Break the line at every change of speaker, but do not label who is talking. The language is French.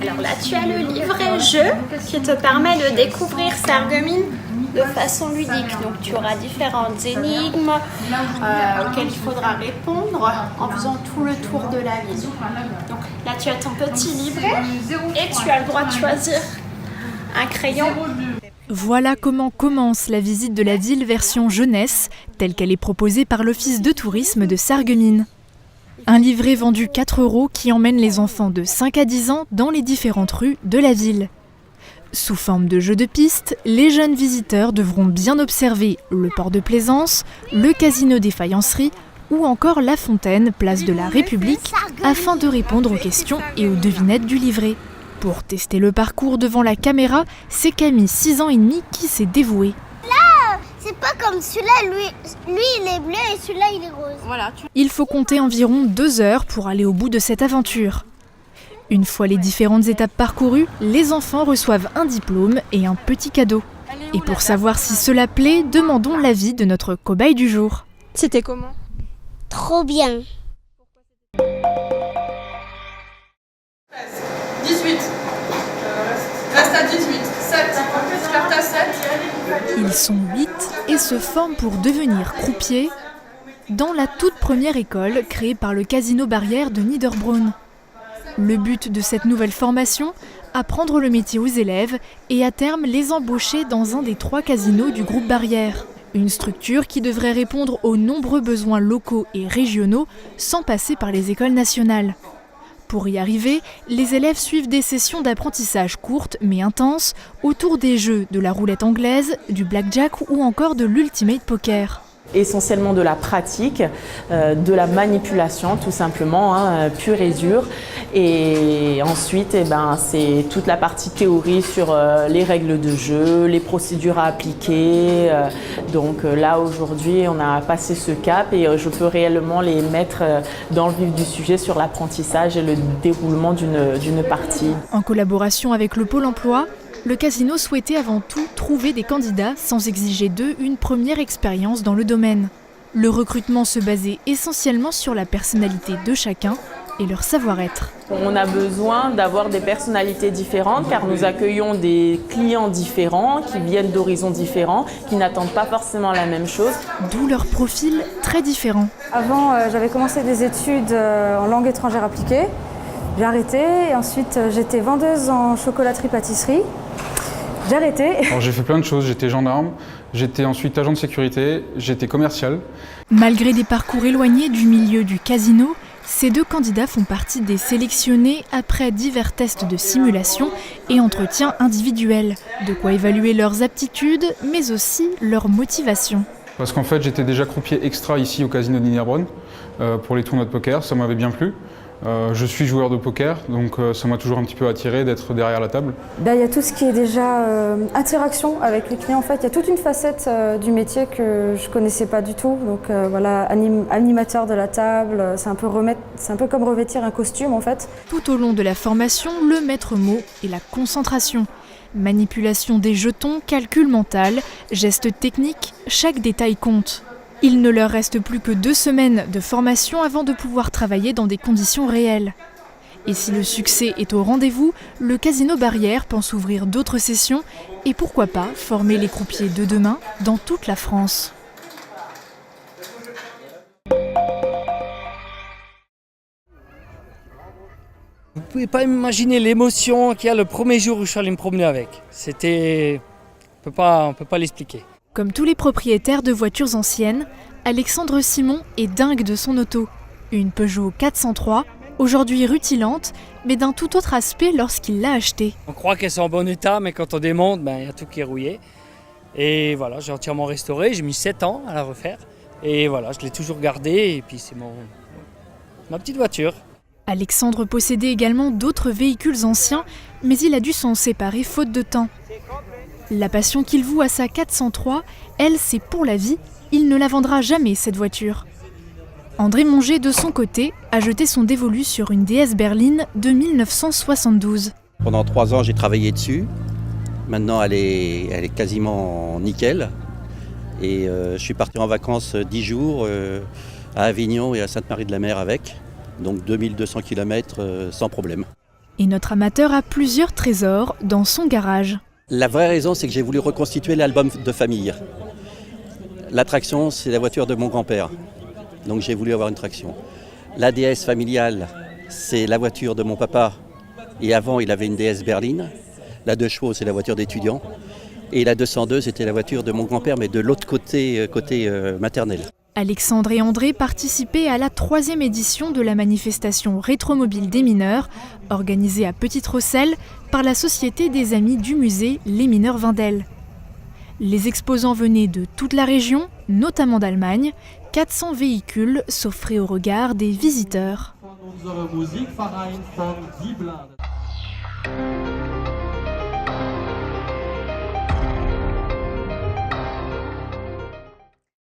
Alors là, tu as le livret jeu qui te permet de découvrir Sarreguemines de façon ludique. Donc tu auras différentes énigmes auxquelles il faudra répondre en faisant tout le tour de la ville. Donc là, tu as ton petit livret et tu as le droit de choisir un crayon.
Voilà comment commence la visite de la ville version jeunesse, telle qu'elle est proposée par l'Office de tourisme de Sarreguemines. Un livret vendu 4 € qui emmène les enfants de 5 à 10 ans dans les différentes rues de la ville. Sous forme de jeu de piste, les jeunes visiteurs devront bien observer le port de plaisance, le casino des faïenceries ou encore la fontaine, place de la République, afin de répondre aux questions et aux devinettes du livret. Pour tester le parcours devant la caméra, c'est Camille, 6 ans et demi, qui s'est dévouée.
Là, c'est pas comme celui-là, lui il est bleu et celui-là il est rose.
Voilà,
Il faut compter environ 2 heures pour aller au bout de cette aventure. Une fois les différentes étapes parcourues, les enfants reçoivent un diplôme et un petit cadeau. Et pour savoir si cela plaît, demandons l'avis de notre cobaye du jour.
C'était comment?
Trop bien.
18. Reste à 18. 7. Carte à 7.
Ils sont 8 et se forment pour devenir croupiers dans la toute première école créée par le Casino Barrière de Niederbronn. Le but de cette nouvelle formation, apprendre le métier aux élèves et à terme les embaucher dans un des 3 casinos du groupe Barrière. Une structure qui devrait répondre aux nombreux besoins locaux et régionaux sans passer par les écoles nationales. Pour y arriver, les élèves suivent des sessions d'apprentissage courtes mais intenses autour des jeux de la roulette anglaise, du blackjack ou encore de l'ultimate poker.
Essentiellement de la pratique, de la manipulation tout simplement, pure et dure. Et ensuite, c'est toute la partie théorie sur les règles de jeu, les procédures à appliquer. Donc là, aujourd'hui, on a passé ce cap et je peux réellement les mettre dans le vif du sujet sur l'apprentissage et le déroulement d'une partie.
En collaboration avec le Pôle emploi, le casino souhaitait avant tout trouver des candidats sans exiger d'eux une première expérience dans le domaine. Le recrutement se basait essentiellement sur la personnalité de chacun et leur savoir-être.
On a besoin d'avoir des personnalités différentes car nous accueillons des clients différents qui viennent d'horizons différents, qui n'attendent pas forcément la même chose.
D'où leur profil très différent.
Avant, j'avais commencé des études en langue étrangère appliquée. J'ai arrêté et ensuite j'étais vendeuse en chocolaterie-pâtisserie. J'ai arrêté.
Alors, j'ai fait plein de choses, j'étais gendarme, j'étais ensuite agent de sécurité, j'étais commercial.
Malgré des parcours éloignés du milieu du casino, ces 2 candidats font partie des sélectionnés après divers tests de simulation et entretiens individuels. De quoi évaluer leurs aptitudes, mais aussi leur motivation.
Parce qu'en fait, j'étais déjà croupier extra ici au casino de Niederbronn pour les tournois de poker, ça m'avait bien plu. Je suis joueur de poker, donc ça m'a toujours un petit peu attiré d'être derrière la table.
Il y a tout ce qui est déjà interaction avec les clients. En fait, il y a toute une facette du métier que je ne connaissais pas du tout. Donc animateur de la table, c'est un peu comme revêtir un costume en fait.
Tout au long de la formation, le maître mot est la concentration. Manipulation des jetons, calcul mental, gestes techniques, chaque détail compte. Il ne leur reste plus que 2 semaines de formation avant de pouvoir travailler dans des conditions réelles. Et si le succès est au rendez-vous, le Casino Barrière pense ouvrir d'autres sessions et pourquoi pas former les croupiers de demain dans toute la France.
Vous ne pouvez pas imaginer l'émotion qu'il y a le premier jour où je suis allé me promener avec. C'était... On peut pas l'expliquer.
Comme tous les propriétaires de voitures anciennes, Alexandre Simon est dingue de son auto. Une Peugeot 403, aujourd'hui rutilante, mais d'un tout autre aspect lorsqu'il l'a achetée.
On croit qu'elles sont en bon état, mais quand on démonte, il y a tout qui est rouillé. Et voilà, j'ai entièrement restauré, j'ai mis 7 ans à la refaire. Et voilà, je l'ai toujours gardée, et puis c'est ma petite voiture.
Alexandre possédait également d'autres véhicules anciens, mais il a dû s'en séparer faute de temps. La passion qu'il voue à sa 403, elle, c'est pour la vie. Il ne la vendra jamais, cette voiture. André Monger, de son côté, a jeté son dévolu sur une DS berline de 1972.
Pendant 3 ans, j'ai travaillé dessus. Maintenant, elle est quasiment nickel. Et je suis parti en vacances 10 jours à Avignon et à Sainte-Marie-de-la-Mer avec. Donc 2200 km sans problème.
Et notre amateur a plusieurs trésors dans son garage.
La vraie raison, c'est que j'ai voulu reconstituer l'album de famille. L'attraction, c'est la voiture de mon grand-père. Donc j'ai voulu avoir une traction. La DS familiale, c'est la voiture de mon papa. Et avant, il avait une DS berline. La 2 chevaux, c'est la voiture d'étudiant. Et la 202, c'était la voiture de mon grand-père, mais de l'autre côté, maternel.
Alexandre et André participaient à la 3e édition de la manifestation Rétromobile des mineurs, organisée à Petite-Rosselle par la Société des Amis du musée Les Mineurs Wendel. Les exposants venaient de toute la région, notamment d'Allemagne. 400 véhicules s'offraient au regard des visiteurs.